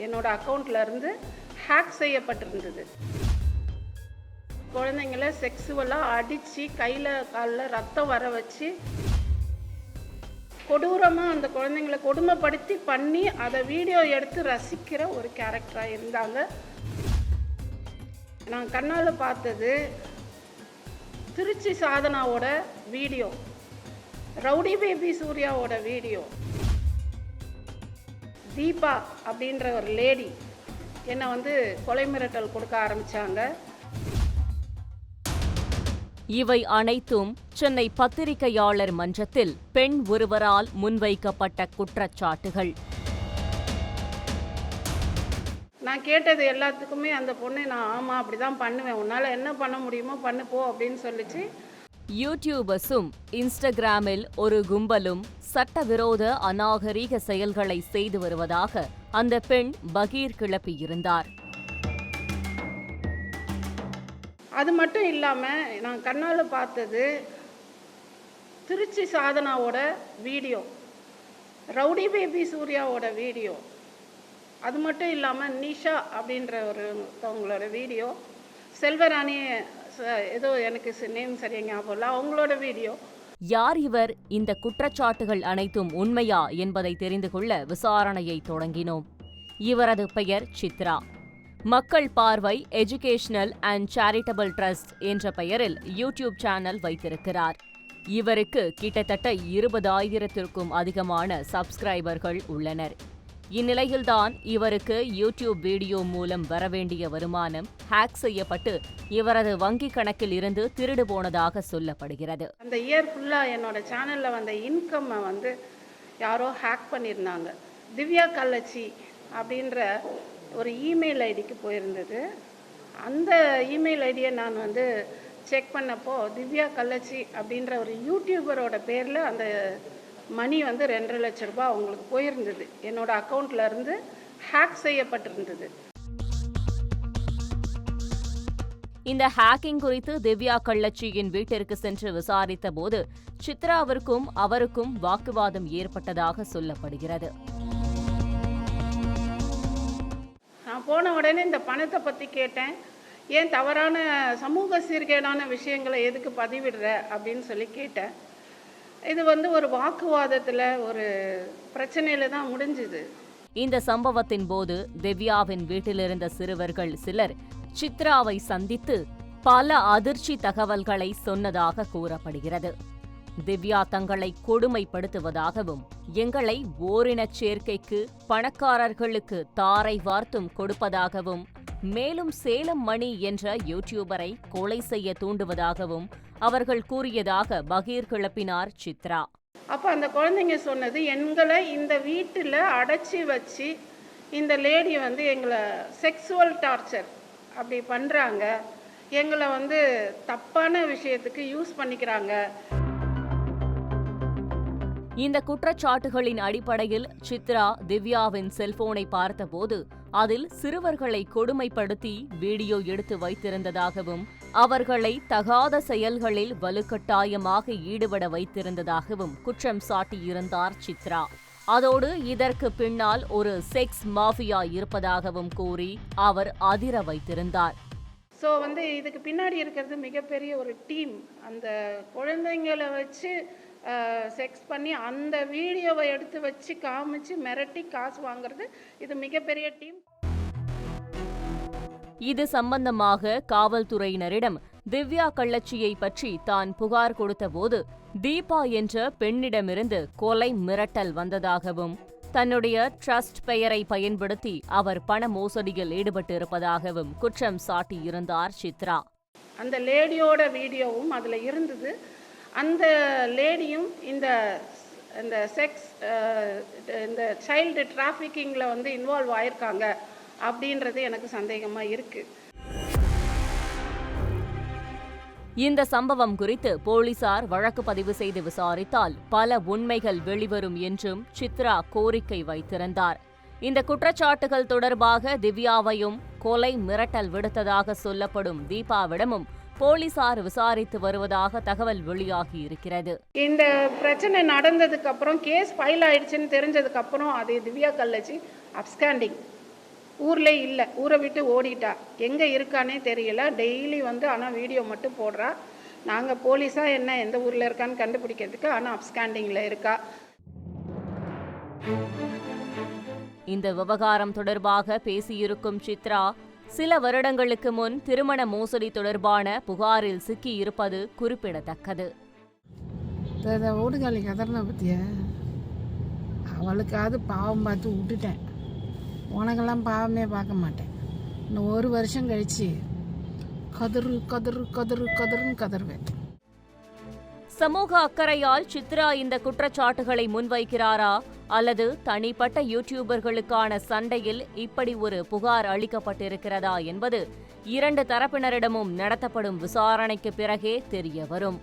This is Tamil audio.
என்னோட அக்கௌண்ட்ல இருந்து ஹேக் செய்யப்பட்டிருந்தது. குழந்தைங்கள செக்ஸுவலாக அடித்து கையில் காலில் ரத்தம் வர வச்சு கொடூரமாக அந்த குழந்தைங்களை கொடுமைப்படுத்தி பண்ணி அதை வீடியோ எடுத்து ரசிக்கிற ஒரு கேரக்டராக இருந்தாங்க. நான் கண்ணால் பார்த்தது திருச்சி சாதனாவோட வீடியோ, ரவுடி பேபி சூர்யாவோட வீடியோ, தீபா அப்படின்ற ஒரு லேடி என்னை கொலை மிரட்டல் கொடுக்க ஆரம்பித்தாங்க. இவை அனைத்தும் சென்னை பத்திரிகையாளர் மன்றத்தில் பெண் ஒருவரால் முன்வைக்கப்பட்ட குற்றச்சாட்டுகள். நான் கேட்டது எல்லாத்துக்குமே அந்த பொண்ணு நான் ஆமாம் அப்படி தான் பண்ணுவேன், உன்னால் என்ன பண்ண முடியுமோ பண்ணு போ அப்படின்னு சொல்லிச்சு. யூடியூபர்ஸும் இன்ஸ்டாகிராமில் ஒரு கும்பலும் சட்டவிரோத அநாகரீக செயல்களை செய்து வருவதாக அந்த பெண் பகீர் கிளப்பியிருந்தார். அது மட்டும் இல்லாமல் நான் கண்ணால் பார்த்தது திருச்சி சாதனாவோட வீடியோ, ரவுடி பேபி சூர்யாவோட வீடியோ, அது மட்டும் இல்லாமல் நிஷா அப்படின்ற ஒருத்தவங்களோட வீடியோ, செல்வராணி ஏதோ எனக்கு நேம் சரியாக ஞாபகம் இல்லை, அவங்களோட வீடியோ. யார் இவர்? இந்த குற்றச்சாட்டுகள் அனைத்தும் உண்மையா என்பதை தெரிந்து கொள்ள விசாரணையை தொடங்கினோம். இவரது பெயர் சித்ரா. மக்கள் பார்வை எஜுகேஷனல் அண்ட் சேரிட்டபிள் ட்ரஸ்ட் என்ற பெயரில் யூடியூப் சேனல் வைத்திருக்கிறார். இவருக்கு கிட்டத்தட்ட 20,000த்திற்கும் அதிகமான சப்ஸ்கிரைபர்கள் உள்ளனர். இந்நிலையில்தான் இவருக்கு யூடியூப் வீடியோ மூலம் வரவேண்டிய வருமானம் ஹேக் செய்யப்பட்டு இவரது வங்கி கணக்கில் இருந்து திருடு போனதாக சொல்லப்படுகிறது. அந்த இயர் ஃபுல்லாக என்னோட சேனலில் வந்த இன்கம்மை யாரோ ஹேக் பண்ணியிருந்தாங்க. திவ்யா கள்ளச்சி அப்படின்ற ஒரு இமெயில் ஐடிக்கு போயிருந்தது. அந்த இமெயில் ஐடியை நான் செக் பண்ணப்போ திவ்யா கள்ளச்சி அப்படின்ற ஒரு யூடியூபரோட பேரில் அந்த மணி 2.5 லட்சம் ரூபாய் அவங்களுக்கு போயிருந்தது. என்னோட அக்கௌண்ட்ல இருந்து ஹேக் செய்யப்பட்டிருந்தது. இந்த ஹேக்கிங் குறித்து திவ்யா கள்ளச்சியின் வீட்டிற்கு சென்று விசாரித்த போது சித்ராவிற்கும் அவருக்கும் வாக்குவாதம் ஏற்பட்டதாக சொல்லப்படுகிறது. நான் போன உடனே இந்த பணத்தை பற்றி கேட்டேன். ஏன் தவறான சமூக சீர்கேடான விஷயங்களை எதுக்கு பதிவிடுற அப்படின்னு சொல்லி கேட்டேன். இது ஒரு வாக்குவாதத்தில் ஒரு பிரச்சனையில தான் முடிஞ்சுது. இந்த சம்பவத்தின் போது திவ்யாவின் வீட்டிலிருந்த சிறுவர்கள் சிலர் சித்ராவை சந்தித்து பல அதிர்ச்சி தகவல்களை சொன்னதாக கூறப்படுகிறது. திவ்யா தங்களை கொடுமைப்படுத்துவதாகவும், எங்களை ஓரினச் சேர்க்கைக்கு பணக்காரர்களுக்கு தாரை வார்த்தும் கொடுப்பதாகவும், மேலும் சேலம் மணி என்ற யூடியூபரை கொலை செய்ய தூண்டுவதாகவும் அவர்கள் கூறியதாக பகீர் கிளப்பினார் சித்ரா. அப்போ அந்த குழந்தைங்க சொன்னது, எங்களை இந்த வீட்டில் அடைச்சி வச்சு இந்த லேடி எங்களை செக்ஸுவல் டார்ச்சர் அப்படி பண்ணுறாங்க, எங்களை தப்பான விஷயத்துக்கு யூஸ் பண்ணிக்கிறாங்க. இந்த குற்றச்சாட்டுகளின் அடிப்படையில் சித்ரா திவ்யாவின் செல்போனை பார்த்தபோது அதில் சிறுவர்களை கொடுமைப்படுத்தி வீடியோ எடுத்து வைத்திருந்ததாகவும், அவர்களை தகாத செயல்களில் வலுக்கட்டாயமாக ஈடுபட வைத்திருந்ததாகவும் குற்றம் சாட்டியிருந்தார் சித்ரா. அதோடு இதற்கு பின்னால் ஒரு செக்ஸ் மாஃபியா இருப்பதாகவும் கூறி அவர் அதிர வைத்திருந்தார். ஸோ இதுக்கு பின்னாடி இருக்கிறது மிகப்பெரிய ஒரு டீம். அந்த குழந்தைங்களை வச்சு செக்ஸ் பண்ணி அந்த வீடியோவை எடுத்து வச்சு காமிச்சு மிரட்டி காசு வாங்குறது, இது மிகப்பெரிய டீம். இது சம்பந்தமாக காவல்துறையினரிடம் திவ்யா கள்ளச்சியை பற்றி தான் புகார் கொடுத்தபோது தீபா என்ற பெண்ணிடமிருந்து கொலை மிரட்டல் வந்ததாகவும், தன்னுடைய ட்ரஸ்ட் பெயரை பயன்படுத்தி அவர் பண மோசடியில் ஈடுபட்டிருப்பதாகவும் குற்றம் சாட்டியிருந்தார் சித்ரா. அந்த லேடியோட வீடியோவும் அதில் இருந்தது. அந்த லேடியும் இந்த செக்ஸ் இந்த சைல்டு டிராஃபிக்கிங்கில் இன்வால்வ் ஆயிருக்காங்க அப்படின்றது எனக்கு சந்தேகமாக இருக்குது. இந்த சம்பவம் குறித்து போலீசார் வழக்கு பதிவு செய்து விசாரித்தால் பல உண்மைகள் வெளிவரும் என்றும் சித்ரா கோரிக்கை வைத்திருந்தார். இந்த குற்றச்சாட்டுகள் தொடர்பாக திவ்யாவையும் கொலை மிரட்டல் விடுத்ததாக சொல்லப்படும் தீபாவிடமும் போலீசார் விசாரித்து வருவதாக தகவல் வெளியாகி இருக்கிறது. இந்த பிரச்சனை நடந்ததுக்கு அப்புறம், கேஸ் ஃபைல் ஆயிடுச்சுன்னு தெரிஞ்சதுக்கு அப்புறம் அது திவ்யா கள்ளச்சி அப்ஸ்காண்டிங் ஊர்லே இல்லை, ஊரை விட்டு ஓடிட்டா, எங்கே இருக்கானே தெரியல. டெய்லி வந்து ஆனால் வீடியோ மட்டும் போடுறா. நாங்கள் போலீஸாக என்ன எந்த ஊரில் இருக்கான்னு கண்டுபிடிக்கிறதுக்கு, ஆனால் அப்ஸ்காண்டிங்கில் இருக்கா. இந்த விவகாரம் தொடர்பாக பேசியிருக்கும் சித்ரா, சில வருடங்களுக்கு முன் திருமண மோசடி தொடர்பான புகாரில் சிக்கியிருப்பது குறிப்பிடத்தக்கது. ஓடுகாலி கதறின பற்றியா, அவளுக்காவது பாவம் பார்த்து விட்டுட்டேன். உனக்கெல்லாம் பாவமே பார்க்க மாட்டேன். இன்னும் 1 வருஷம் கழிச்சு கதறு கதறு கதறு கதறுன்னு கதறுவேன். சமூக அக்கறையால் சித்ரா இந்த குற்றச்சாட்டுகளை முன்வைக்கிறாரா அல்லது தனிப்பட்ட யூடியூபர்களுக்கான சண்டையில் இப்படி ஒரு புகார் அளிக்கப்பட்டிருக்கிறதா என்பது 2 தரப்பினரிடமும் நடத்தப்படும் விசாரணைக்கு பிறகே தெரியவரும்.